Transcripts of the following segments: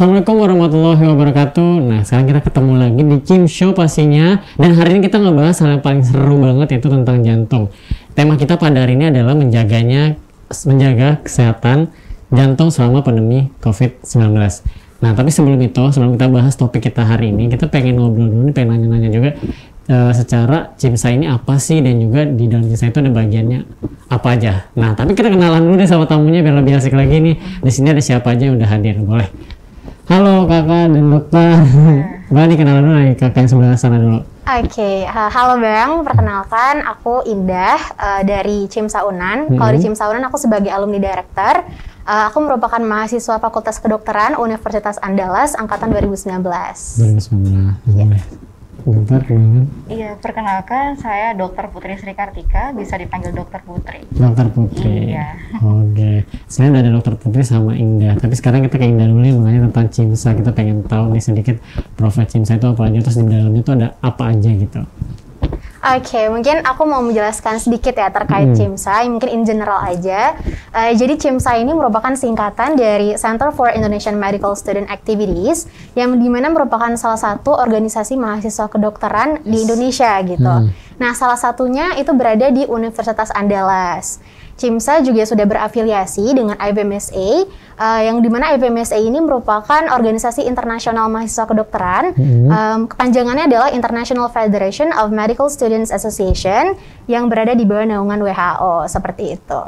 Assalamualaikum warahmatullahi wabarakatuh. Nah, sekarang kita ketemu lagi di Kim Show pastinya. Dan hari ini kita ngebahas hal yang paling seru banget, yaitu tentang jantung. Tema kita pada hari ini adalah menjaga kesehatan jantung selama pandemi COVID-19. Nah, tapi sebelum kita bahas topik kita hari ini, kita pengen ngobrol dulu nih, pengen nanya-nanya juga secara Cimsa ini apa sih, dan juga di dalam Cimsa itu ada bagiannya apa aja. Nah, tapi kita kenalan dulu deh sama tamunya biar lebih asik lagi nih. Di sini ada siapa aja yang udah hadir, boleh? Halo kakak dan dokter. Boleh nih kenalan dulu nih, kakak yang sebelah sana dulu. Oke, halo Bang, perkenalkan aku Indah dari Cimsa Unan. Kalau di Cimsa Unan aku sebagai alumni director. Aku merupakan mahasiswa Fakultas Kedokteran Universitas Andalas angkatan 2019. 2019, boleh. Bentar, kenalan. Iya, perkenalkan saya Dr. Putri Sri Kartika, bisa dipanggil Dr. Putri. Dokter Putri. Iya. Oke. Sebenarnya udah ada Dokter Putri sama Indah, tapi sekarang kita ke Indah dulu nih, mengenai tentang Cimsa. Kita pengen tahu nih sedikit profil Cimsa itu apa aja, terus di dalamnya itu ada apa aja gitu. Oke, mungkin aku mau menjelaskan sedikit ya terkait Cimsa, mungkin in general aja. Jadi Cimsa ini merupakan singkatan dari Center for Indonesian Medical Student Activities, yang dimana merupakan salah satu organisasi mahasiswa kedokteran di Indonesia gitu. Nah, salah satunya itu berada di Universitas Andalas. Cimsa juga sudah berafiliasi dengan IPMSA, yang dimana IPMSA ini merupakan organisasi internasional mahasiswa kedokteran. Kepanjangannya adalah International Federation of Medical Students Association, yang berada di bawah naungan WHO, seperti itu.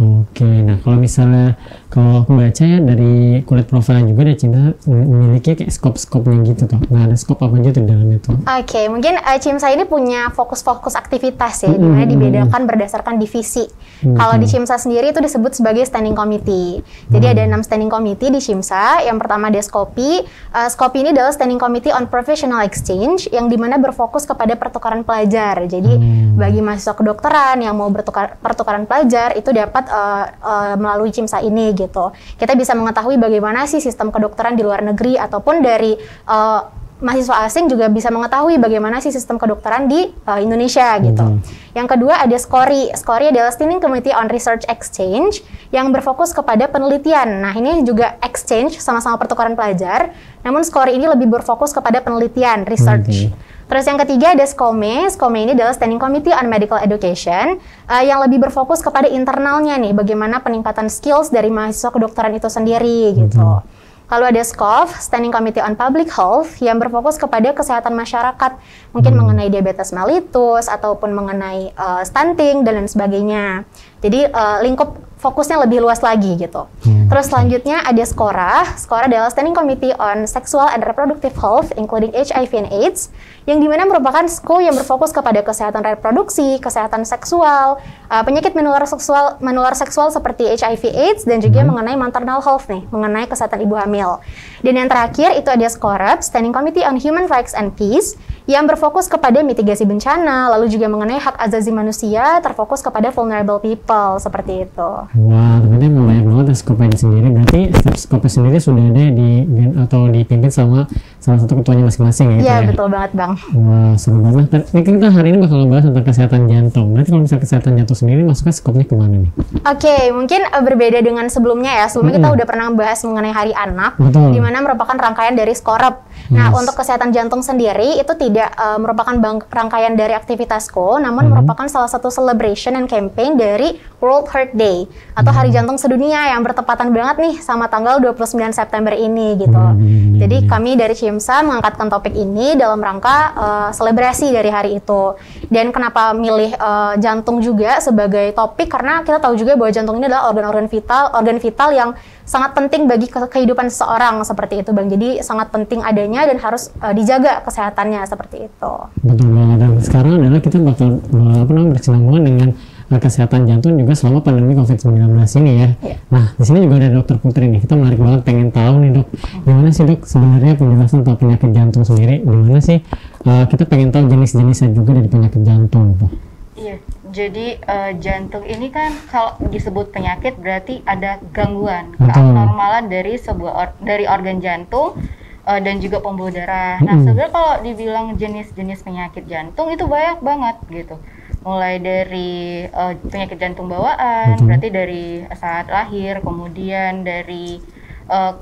Oke, nah kalau aku baca ya dari kulit profilnya juga, ada Cimsa memiliki kayak skop-skopnya gitu tuh. Nah, ada skop apa aja tuh di dalamnya tuh? Oke, mungkin Cimsa ini punya fokus-fokus aktivitas ya, dimana dibedakan berdasarkan divisi. Kalau di Cimsa sendiri itu disebut sebagai standing committee. Jadi ada 6 standing committee di Cimsa. Yang pertama ada SCOPI. SCOPI ini adalah Standing Committee on Professional Exchange, yang dimana berfokus kepada pertukaran pelajar. Jadi bagi mahasiswa kedokteran yang mau pertukaran pelajar itu dapat melalui Cimsa ini gitu. Kita bisa mengetahui bagaimana sih sistem kedokteran di luar negeri, ataupun dari mahasiswa asing juga bisa mengetahui bagaimana sih sistem kedokteran di Indonesia gitu. Yang kedua ada SCORI. SCORI adalah Standing Committee on Research Exchange, yang berfokus kepada penelitian. Nah, ini juga exchange, sama-sama pertukaran pelajar, namun SCORI ini lebih berfokus kepada penelitian, research. Terus yang ketiga ada SCOME. SCOME ini adalah Standing Committee on Medical Education, yang lebih berfokus kepada internalnya nih, bagaimana peningkatan skills dari mahasiswa kedokteran itu sendiri gitu. Lalu ada SCOF, Standing Committee on Public Health, yang berfokus kepada kesehatan masyarakat, mungkin mengenai diabetes mellitus, ataupun mengenai stunting, dan lain sebagainya. Jadi lingkup fokusnya lebih luas lagi gitu. Terus selanjutnya ada SCORA. SCORA adalah Standing Committee on Sexual and Reproductive Health, including HIV and AIDS, yang dimana merupakan SCO yang berfokus kepada kesehatan reproduksi, kesehatan seksual, penyakit menular seksual seperti HIV AIDS, dan juga mengenai maternal health nih, mengenai kesehatan ibu hamil. Dan yang terakhir itu ada SCORUP, Standing Committee on Human Rights and Peace, yang berfokus kepada mitigasi bencana, lalu juga mengenai hak asasi manusia, terfokus kepada vulnerable people, seperti itu. Wah, ternyata memang banyak banget ya skopnya sendiri. Berarti setiap skopnya sendiri sudah ada atau dipimpin sama salah satu ketuanya masing-masing ya? Iya, betul banget Bang. Wah, seru banget. Ini kita hari ini bakal ngebahas tentang kesehatan jantung. Berarti kalau misalnya kesehatan jantung sendiri, masuknya skopnya kemana nih? Oke, mungkin berbeda dengan sebelumnya ya. Sebelumnya kita udah pernah bahas mengenai Hari Anak, di mana merupakan rangkaian dari SCORUP. Nah, untuk kesehatan jantung sendiri itu tidak merupakan rangkaian dari aktivitas SCO, namun merupakan salah satu celebration and campaign dari World Heart Day atau Hari Jantung Sedunia, yang bertepatan banget nih sama tanggal 29 September ini gitu. Jadi kami dari Cimsa mengangkatkan topik ini dalam rangka selebrasi dari hari itu. Dan kenapa milih jantung juga sebagai topik, karena kita tahu juga bahwa jantung ini adalah organ vital yang sangat penting bagi kehidupan seseorang, seperti itu Bang. Jadi sangat penting adanya dan harus dijaga kesehatannya, seperti itu. Betul banget. Dan sekarang adalah kita bakal berkesinambungan dengan kesehatan jantung juga selama pandemi COVID-19 ini ya. Nah, di sini juga ada Dokter Putri nih. Kita menarik banget pengen tahu nih Dok, gimana sih Dok sebenarnya penjelasan tentang penyakit jantung sendiri? Gimana sih kita pengen tahu jenis-jenisnya juga dari penyakit jantung gitu. Iya, jadi jantung ini kan kalau disebut penyakit berarti ada gangguan, keabnormalan dari dari organ jantung dan juga pembuluh darah. Nah, sebenarnya kalau dibilang jenis-jenis penyakit jantung itu banyak banget gitu. Mulai dari penyakit jantung bawaan, berarti dari saat lahir, kemudian dari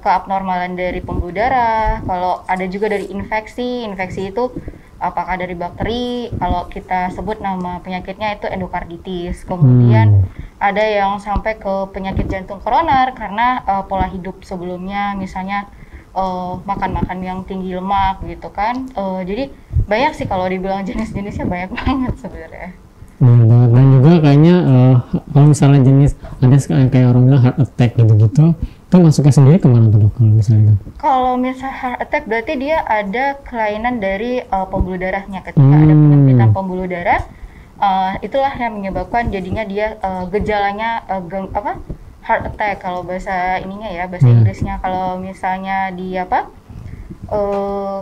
keabnormalan dari pembuluh darah, kalau ada juga dari infeksi itu apakah dari bakteri, kalau kita sebut nama penyakitnya itu endokarditis. Kemudian ada yang sampai ke penyakit jantung koroner karena pola hidup sebelumnya, misalnya makan-makan yang tinggi lemak gitu kan. Jadi banyak sih kalau dibilang jenis-jenisnya banyak banget sebenarnya. Banyak banget. Dan juga kayaknya kalau misalnya jenis ada kayak orang bilang heart attack gitu-gitu, itu masuknya sendiri kemana tuh dok kalau misalnya? Kalau misalnya heart attack berarti dia ada kelainan dari pembuluh darahnya. Ketika ada penyempitan pembuluh darah, itulah yang menyebabkan jadinya dia gejalanya heart attack kalau bahasa ininya ya, bahasa Inggrisnya. Kalau misalnya di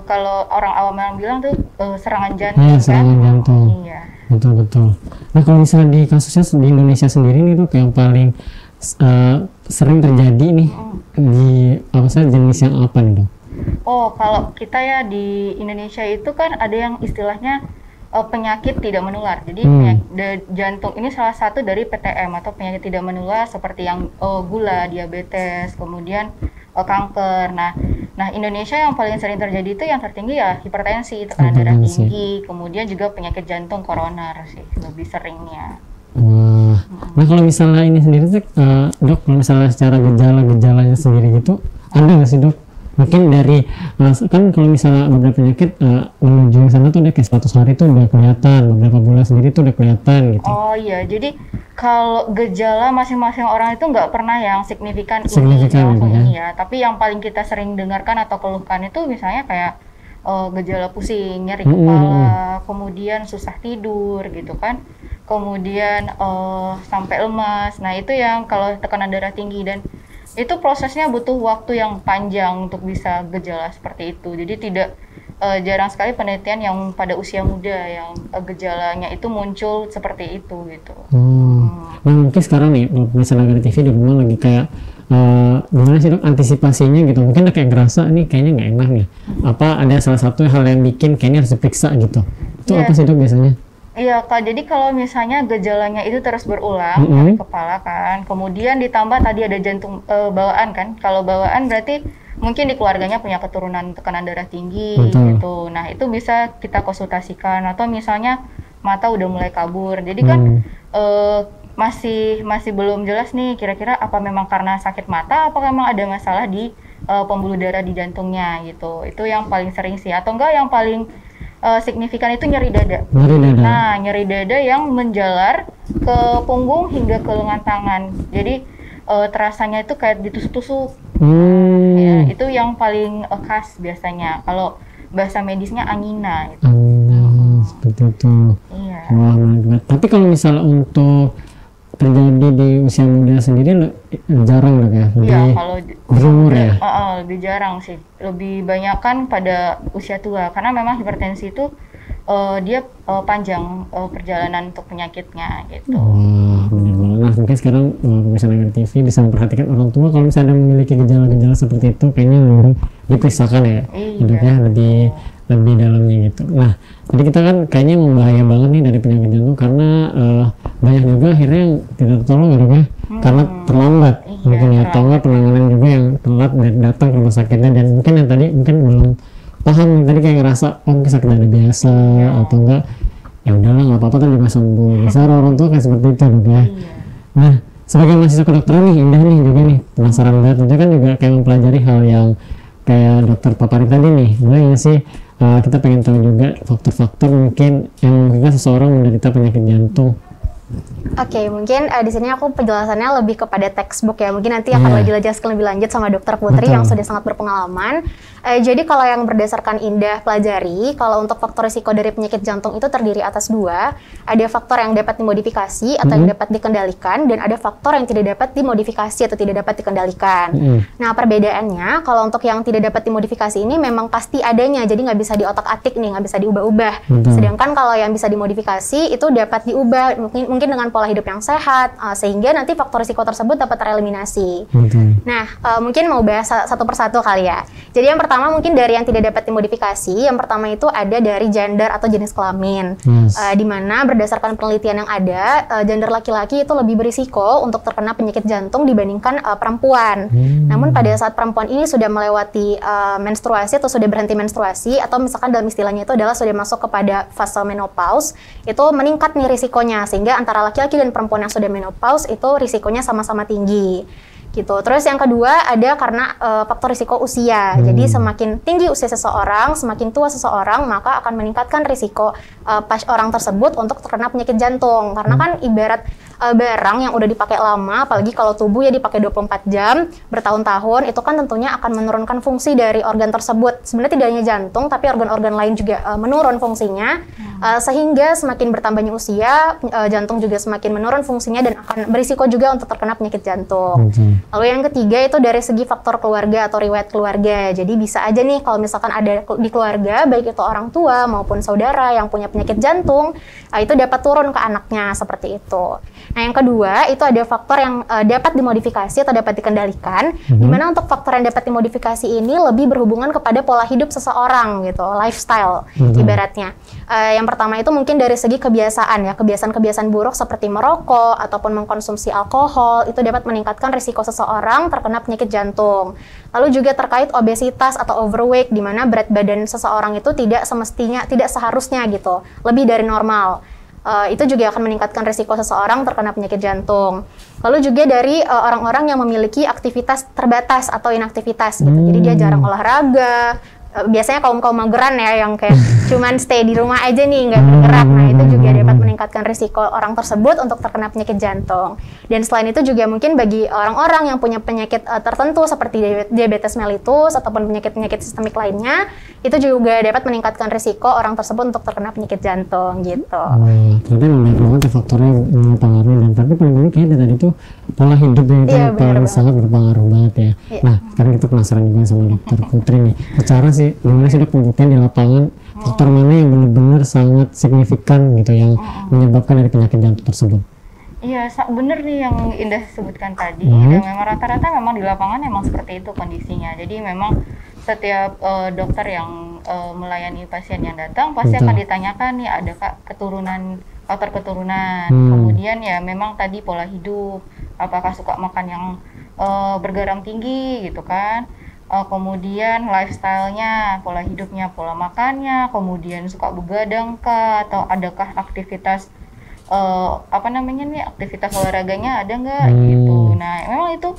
kalau orang awam yang bilang tuh serangan jantung. Serangan jantung. Iya. Betul. Nah kalau misalnya di kasusnya di Indonesia sendiri nih dok, yang paling sering terjadi nih di jenis yang apa nih dok? Oh, kalau kita ya di Indonesia itu kan ada yang istilahnya penyakit tidak menular. Jadi jantung ini salah satu dari PTM atau penyakit tidak menular seperti yang gula, diabetes, kemudian kanker. Nah Indonesia yang paling sering terjadi itu yang tertinggi ya hipertensi, tekanan darah tinggi, kemudian juga penyakit jantung koroner sih lebih seringnya. Wah, nah kalau misalnya ini sendiri dok, kalau misalnya secara gejalanya sendiri gitu, ada nggak sih dok? Mungkin dari kan kalau misalnya beberapa penyakit menuju sana tuh udah kayak 100 hari tuh udah kelihatan, beberapa bulan sendiri tuh udah kelihatan gitu. Oh iya, jadi kalau gejala masing-masing orang itu nggak pernah yang signifikan ini ya. Tapi yang paling kita sering dengarkan atau keluhkan itu misalnya kayak gejala pusing, nyeri kepala, kemudian susah tidur gitu kan. Kemudian sampai lemas. Nah itu yang kalau tekanan darah tinggi, dan itu prosesnya butuh waktu yang panjang untuk bisa gejala seperti itu. Jadi tidak jarang sekali penelitian yang pada usia muda yang gejalanya itu muncul seperti itu gitu. Nah mungkin sekarang nih misalnya dari TV di rumah lagi kayak gimana sih dok antisipasinya gitu? Mungkin udah kayak ngerasa nih kayaknya nggak enak nih. Apa ada salah satu hal yang bikin kayaknya harus diperiksa gitu? Itu apa sih dok biasanya? Iya, jadi kalau misalnya gejalanya itu terus berulang dari kepala kan, kemudian ditambah tadi ada jantung bawaan kan. Kalau bawaan berarti mungkin di keluarganya punya keturunan tekanan darah tinggi gitu. Nah itu bisa kita konsultasikan, atau misalnya mata udah mulai kabur. Jadi kan masih belum jelas nih kira-kira apa memang karena sakit mata, apa memang ada masalah di pembuluh darah di jantungnya gitu. Itu yang paling sering sih, atau enggak yang paling signifikan itu nyeri dada. Nah, nyeri dada yang menjalar ke punggung hingga ke lengan tangan. Jadi terasanya itu kayak ditusuk-tusuk. Ya, itu yang paling khas biasanya. Kalau bahasa medisnya angina. Gitu. Seperti itu. Iya. Wah, tapi kalau misalnya untuk terjadi di usia muda sendiri jarang dok ya? Iya, kalau berumur ya? Lebih jarang sih. Lebih banyak kan pada usia tua, karena memang hipertensi itu dia panjang perjalanan untuk penyakitnya gitu. Wah, benar banget. Nah mungkin sekarang misalnya dari TV bisa memperhatikan orang tua kalau misalnya memiliki gejala-gejala seperti itu, kayaknya lebih diperiksakan ya, hidupnya lebih dalamnya gitu. Nah, jadi kita kan kayaknya membahaya banget nih dari penyakit jantung karena banyak juga akhirnya yang tidak tertolong ya, karena terlambat mungkin ya, atau enggak penanganan juga yang telat dan datang ke rumah sakitnya, dan mungkin yang tadi mungkin belum paham, tadi kayak ngerasa mungkin sakit dada biasa atau enggak ya udahlah nggak apa-apa kan juga sembuh. Biasanya orang tua kayak seperti itu ya. Nah sebagai mahasiswa kedokteran nih Indah nih juga nih penasaran banget, tentunya kan juga kayak mempelajari hal yang kayak dokter paparin tadi nih, boleh nggak sih kita pengen tahu juga faktor-faktor mungkin yang memungkinkan seseorang menderita penyakit jantung. Oke, mungkin di sini aku penjelasannya lebih kepada textbook ya. Mungkin nanti akan dijelaskan lebih lanjut sama Dokter Putri yang sudah sangat berpengalaman. Jadi kalau yang berdasarkan Indah pelajari, kalau untuk faktor risiko dari penyakit jantung itu terdiri atas dua. Ada faktor yang dapat dimodifikasi atau yang dapat dikendalikan, dan ada faktor yang tidak dapat dimodifikasi atau tidak dapat dikendalikan. Nah perbedaannya, kalau untuk yang tidak dapat dimodifikasi ini memang pasti adanya, jadi nggak bisa diotak-atik nih, nggak bisa diubah-ubah. Sedangkan kalau yang bisa dimodifikasi itu dapat diubah, mungkin dengan pola hidup yang sehat, sehingga nanti faktor risiko tersebut dapat tereliminasi. Nah, mungkin mau bahas satu persatu kali ya. Jadi yang pertama mungkin dari yang tidak dapat dimodifikasi, yang pertama itu ada dari gender atau jenis kelamin. Di mana berdasarkan penelitian yang ada, gender laki-laki itu lebih berisiko untuk terkena penyakit jantung dibandingkan perempuan. Namun pada saat perempuan ini sudah melewati menstruasi atau sudah berhenti menstruasi, atau misalkan dalam istilahnya itu adalah sudah masuk kepada fase menopause, itu meningkat nih risikonya, sehingga antara laki-laki dan perempuan yang sudah menopause itu risikonya sama-sama tinggi gitu. Terus yang kedua ada karena faktor risiko usia. Jadi semakin tinggi usia seseorang, semakin tua seseorang, maka akan meningkatkan risiko orang tersebut untuk terkena penyakit jantung. Karena kan ibarat barang yang udah dipakai lama, apalagi kalau tubuh ya dipakai 24 jam bertahun-tahun, itu kan tentunya akan menurunkan fungsi dari organ tersebut. Sebenarnya tidak hanya jantung, tapi organ-organ lain juga menurun fungsinya, sehingga semakin bertambahnya usia, jantung juga semakin menurun fungsinya dan akan berisiko juga untuk terkena penyakit jantung. Lalu yang ketiga itu dari segi faktor keluarga atau riwayat keluarga. Jadi bisa aja nih kalau misalkan ada di keluarga, baik itu orang tua maupun saudara yang punya penyakit jantung, itu dapat turun ke anaknya seperti itu. Nah, yang kedua itu ada faktor yang dapat dimodifikasi atau dapat dikendalikan, di mana untuk faktor yang dapat dimodifikasi ini lebih berhubungan kepada pola hidup seseorang gitu, lifestyle ibaratnya. Yang pertama itu mungkin dari segi kebiasaan ya, kebiasaan-kebiasaan buruk seperti merokok ataupun mengkonsumsi alkohol itu dapat meningkatkan risiko seseorang terkena penyakit jantung. Lalu juga terkait obesitas atau overweight, di mana berat badan seseorang itu tidak semestinya, tidak seharusnya gitu, lebih dari normal. Itu juga akan meningkatkan risiko seseorang terkena penyakit jantung. Lalu juga dari orang-orang yang memiliki aktivitas terbatas atau inaktivitas gitu. Jadi dia jarang olahraga. Biasanya kaum-kaum mageran ya yang kayak cuman stay di rumah aja nih, nggak bergerak. Nah, itu juga dapat meningkatkan risiko orang tersebut untuk terkena penyakit jantung. Dan selain itu juga mungkin bagi orang-orang yang punya penyakit tertentu seperti diabetes mellitus ataupun penyakit-penyakit sistemik lainnya, itu juga dapat meningkatkan risiko orang tersebut untuk terkena penyakit jantung gitu. Ternyata banyak banget ya faktornya yang mempengaruhi, dan tapi paling penting kayaknya tadi itu pola hidup yang paling sangat berpengaruh banget ya. Nah, sekarang kita penasaran juga sama Dokter Putri nih. Secara sih gimana sih dok pembuktian di lapangan faktor mana yang benar-benar sangat signifikan gitu yang menyebabkan dari penyakit jantung tersebut? Iya, bener nih yang Indah sebutkan tadi. Dan memang rata-rata memang di lapangan memang seperti itu kondisinya. Jadi memang setiap dokter yang melayani pasien yang datang pasti akan ditanyakan nih, adakah faktor keturunan. Kemudian ya memang tadi pola hidup, apakah suka makan yang bergaram tinggi gitu kan. Kemudian lifestyle-nya, pola hidupnya, pola makannya, kemudian suka begadang kah, atau adakah aktivitas aktivitas olahraganya ada nggak gitu. Nah, memang itu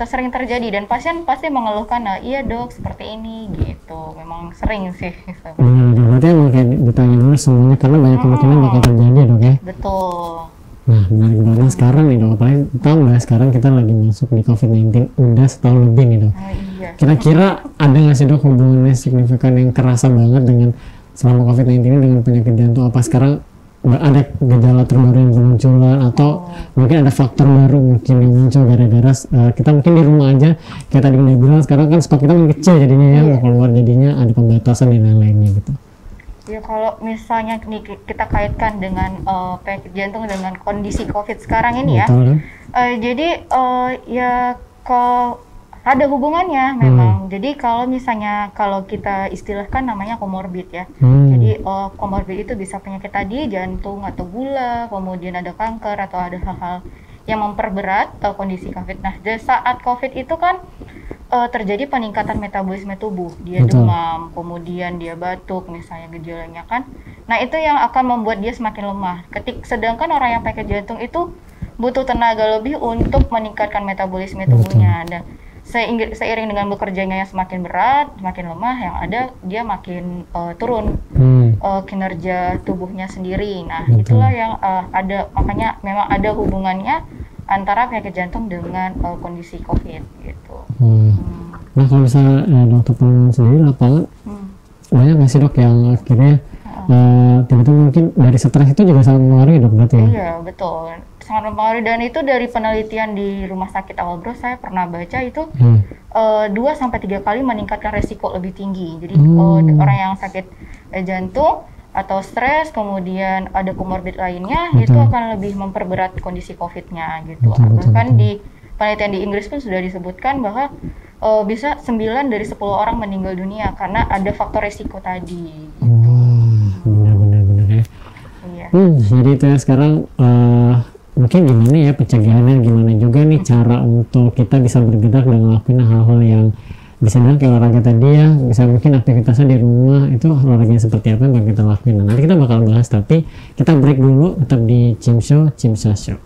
sering terjadi dan pasien pasti mengeluhkan, nah iya dok seperti ini gitu. Memang sering sih. Berarti emang kayak ditanya dulu semuanya karena banyak kemungkinan bakal terjadi dok ya. Betul. Nah, menarik banget sekarang nih dok, apalagi tahu nggak sekarang kita lagi masuk di COVID-19 udah setahun lebih nih dok. Iya. Kira-kira ada nggak sih dok hubungannya signifikan yang kerasa banget dengan selama COVID-19 ini dengan penyakit jantung? Apa sekarang ada gejala terbaru yang bermunculan atau mungkin ada faktor baru mungkin yang muncul gara-gara kita mungkin di rumah aja kayak tadi udah bilang, sekarang kan stok kita makin kecil jadinya ya, mau keluar jadinya ada pembatasan dan lain-lainnya gitu. Ya kalau misalnya kita kaitkan dengan penyakit jantung dengan kondisi COVID sekarang ini ya, jadi ada hubungannya memang. Jadi kalau misalnya kalau kita istilahkan namanya komorbid ya. Jadi komorbid itu bisa penyakit tadi jantung atau gula, kemudian ada kanker atau ada hal-hal yang memperberat kondisi COVID. Nah, saat COVID itu kan terjadi peningkatan metabolisme tubuh, dia demam, kemudian dia batuk misalnya gejalanya kan. Nah, itu yang akan membuat dia semakin lemah. Sedangkan orang yang penyakit jantung itu butuh tenaga lebih untuk meningkatkan metabolisme tubuhnya. Dan seiring dengan bekerjanya yang semakin berat, semakin lemah, yang ada dia makin turun kinerja tubuhnya sendiri. Nah, itulah yang ada, makanya memang ada hubungannya antara penyakit jantung dengan kondisi COVID gitu. Nah, kalau misalnya dokter penelitian sendiri lapangan banyak nggak sih dok yang akhirnya tiba-tiba mungkin dari stres itu juga sangat mempengaruhi dok berarti ya? Iya betul, sangat mempengaruhi, dan itu dari penelitian di Rumah Sakit Awal Bros saya pernah baca itu 2-3 kali meningkatkan resiko lebih tinggi. Jadi orang yang sakit jantung atau stres, kemudian ada komorbid lainnya, itu akan lebih memperberat kondisi COVID-nya gitu. Bahkan di penelitian di Inggris pun sudah disebutkan bahwa bisa 9 dari 10 orang meninggal dunia karena ada faktor resiko tadi. Gitu. Benar ya. Iya. Jadi itu ya sekarang mungkin gimana ya pencegahannya, gimana juga nih cara untuk kita bisa bergerak dan ngelakuin hal-hal yang bisa bilang kayak olahraga tadi ya, bisa mungkin aktivitasnya di rumah itu olahraganya seperti apa yang bakal kita lakuin. Nah, nanti kita bakal bahas, tapi kita break dulu tetap di Cimsa Show.